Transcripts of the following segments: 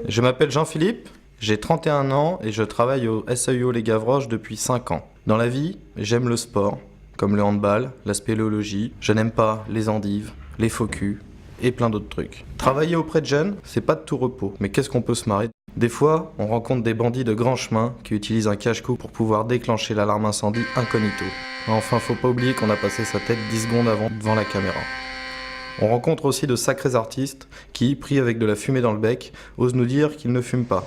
Je m'appelle Jean-Philippe, j'ai 31 ans et je travaille au SAUO Les Gavroches depuis 5 ans. Dans la vie, j'aime le sport, comme le handball, la spéléologie. Je n'aime pas les endives, les faux culs et plein d'autres trucs. Travailler auprès de jeunes, c'est pas de tout repos, mais qu'est-ce qu'on peut se marrer. Des fois, on rencontre des bandits de grand chemin qui utilisent un cache-cou pour pouvoir déclencher l'alarme incendie incognito. Enfin, faut pas oublier qu'on a passé sa tête 10 secondes avant devant la caméra. On rencontre aussi de sacrés artistes qui, pris avec de la fumée dans le bec, osent nous dire qu'ils ne fument pas.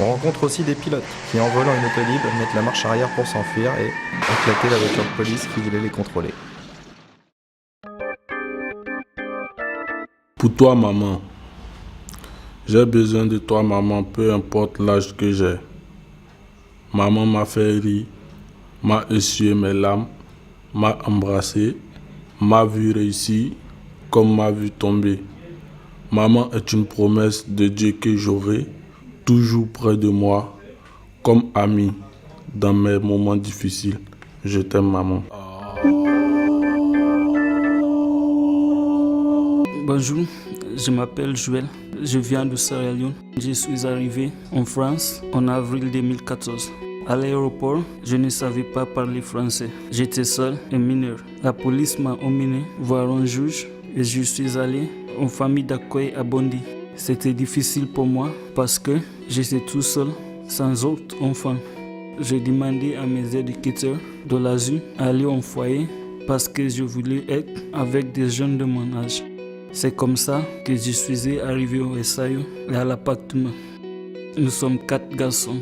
On rencontre aussi des pilotes qui, en volant une autolib, mettent la marche arrière pour s'enfuir et éclater la voiture de police qui voulait les contrôler. Pour toi, maman. J'ai besoin de toi, maman, peu importe l'âge que j'ai. Maman m'a fait rire, m'a essuyé mes larmes, m'a embrassé, m'a vu réussir comme m'a vu tomber. Maman est une promesse de Dieu que j'aurai toujours près de moi, comme amie dans mes moments difficiles. Je t'aime, maman. Bonjour, je m'appelle Joël. Je viens de Sierra Leone. Je suis arrivé en France en avril 2014. À l'aéroport, je ne savais pas parler français. J'étais seul et mineur. La police m'a emmené voir un juge et je suis allé en famille d'accueil à Bondy. C'était difficile pour moi parce que j'étais tout seul, sans autre enfant. J'ai demandé à mes éducateurs de l'asile d'aller en foyer parce que je voulais être avec des jeunes de mon âge. C'est comme ça que je suis arrivé au SAUO et à l'appartement. Nous sommes 4 garçons.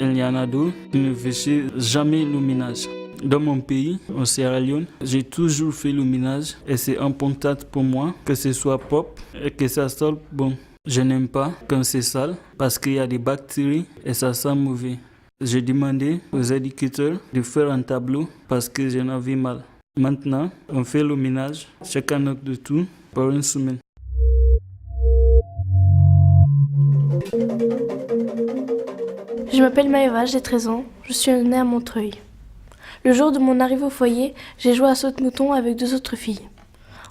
Il y en a 2 qui ne faisaient jamais le ménage. Dans mon pays, en Sierra Leone, j'ai toujours fait le ménage et c'est important pour moi que ce soit propre et que ça sorte bon. Je n'aime pas quand c'est sale parce qu'il y a des bactéries et ça sent mauvais. J'ai demandé aux éducateurs de faire un tableau parce que j'en avais mal. Maintenant, on fait le ménage, chacun notre tour, pour une semaine. Je m'appelle Maëva, j'ai 13 ans, je suis née à Montreuil. Le jour de mon arrivée au foyer, j'ai joué à saute-mouton avec 2 autres filles.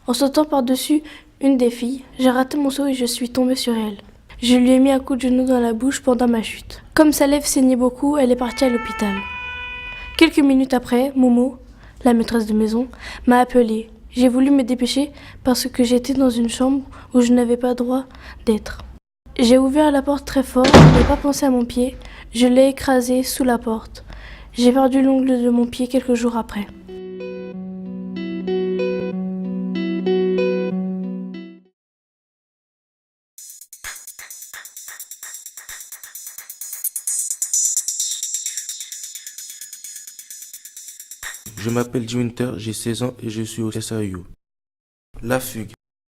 En sautant par-dessus une des filles, j'ai raté mon saut et je suis tombée sur elle. Je lui ai mis un coup de genou dans la bouche pendant ma chute. Comme sa lèvre saignait beaucoup, elle est partie à l'hôpital. Quelques minutes après, Momo, la maîtresse de maison, m'a appelée. J'ai voulu me dépêcher parce que j'étais dans une chambre où je n'avais pas droit d'être. J'ai ouvert la porte très fort, je n'ai pas pensé à mon pied, je l'ai écrasé sous la porte. J'ai perdu l'ongle de mon pied quelques jours après. Je m'appelle J. Winter, j'ai 16 ans et je suis au SAUO. La fugue.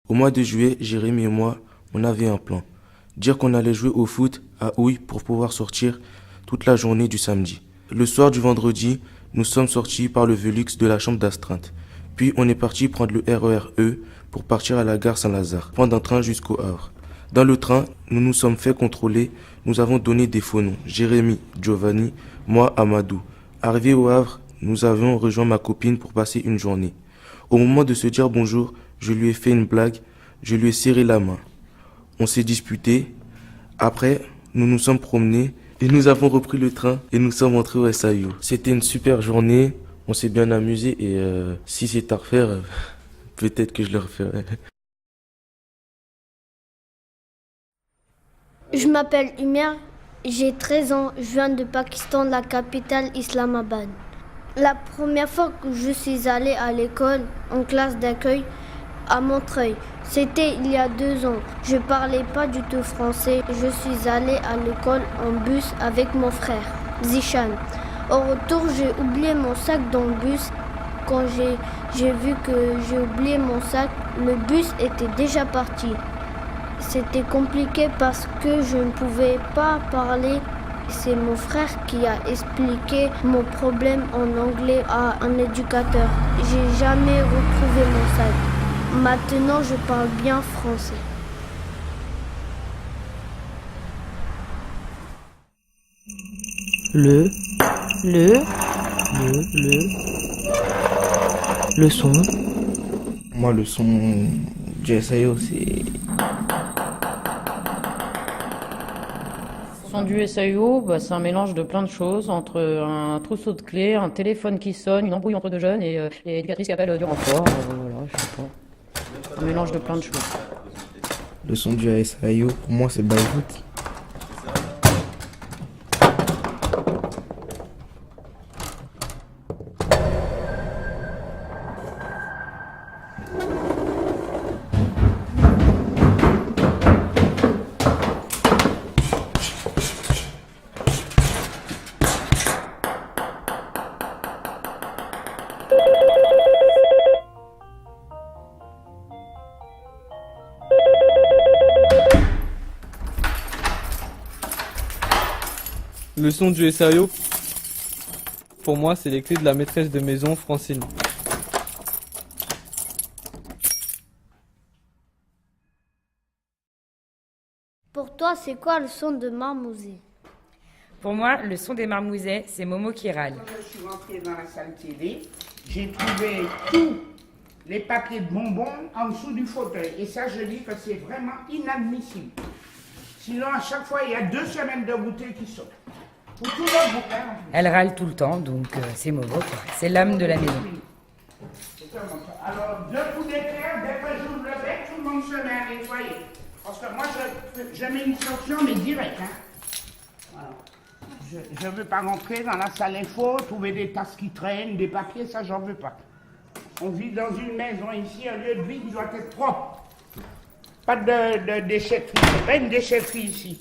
Au mois de juillet, Jérémy et moi, on avait un plan. Dire qu'on allait jouer au foot à Houille pour pouvoir sortir toute la journée du samedi. Le soir du vendredi, nous sommes sortis par le Velux de la chambre d'astreinte. Puis on est parti prendre le RER-E pour partir à la gare Saint-Lazare, prendre un train jusqu'au Havre. Dans le train, nous nous sommes fait contrôler, nous avons donné des faux noms. Jérémy, Giovanni, moi, Amadou. Arrivé au Havre, nous avions rejoint ma copine pour passer une journée. Au moment de se dire bonjour, je lui ai fait une blague, je lui ai serré la main. On s'est disputé. Après, nous nous sommes promenés et nous avons repris le train et nous sommes entrés au SAUO. C'était une super journée, on s'est bien amusé et si c'est à refaire, peut-être que je le referai. Je m'appelle Umer, j'ai 13 ans, je viens de Pakistan, la capitale Islamabad. La première fois que je suis allée à l'école, en classe d'accueil, à Montreuil, c'était il y a 2 ans. Je parlais pas du tout français. Je suis allée à l'école en bus avec mon frère, Zishan. Au retour, j'ai oublié mon sac dans le bus. Quand j'ai vu que j'ai oublié mon sac, le bus était déjà parti. C'était compliqué parce que je ne pouvais pas parler. C'est mon frère qui a expliqué mon problème en anglais à un éducateur. J'ai jamais retrouvé mon sac. Maintenant, je parle bien français. Le son. Moi, le son du SAO, c'est... Le son du SAO, c'est un mélange de plein de choses, entre un trousseau de clés, un téléphone qui sonne, une embrouille entre deux jeunes et l'éducatrice qui appelle du renfort. Voilà, je sais pas. Un mélange de plein de choses. Le son du SAO, pour moi, c'est Beyrouth. Le son du SAO, pour moi, c'est les clés de la maîtresse de maison, Francine. Pour toi, c'est quoi le son de Marmouzet? Pour moi, le son des marmousets, c'est Momo qui râle. Quand je suis rentrée dans la salle télé, j'ai trouvé tous les paquets de bonbons en dessous du fauteuil. Et ça, je dis que c'est vraiment inadmissible. Sinon, à chaque fois, il y a 2 semaines de bouteilles qui sortent. Pour tout le bouquin. Elle râle tout le temps, donc c'est Momo, quoi. C'est l'âme de la maison. Alors, 2 coups d'éclair, dès que j'ouvre le bec, tout le monde se met à nettoyer. Parce que moi, je mets une sanction, mais direct. Hein. Voilà. Je ne veux pas rentrer dans la salle info, trouver des tasses qui traînent, des papiers, ça, j'en veux pas. On vit dans une maison ici, un lieu de vie qui doit être propre. Pas de déchetterie, c'est pas une déchetterie ici.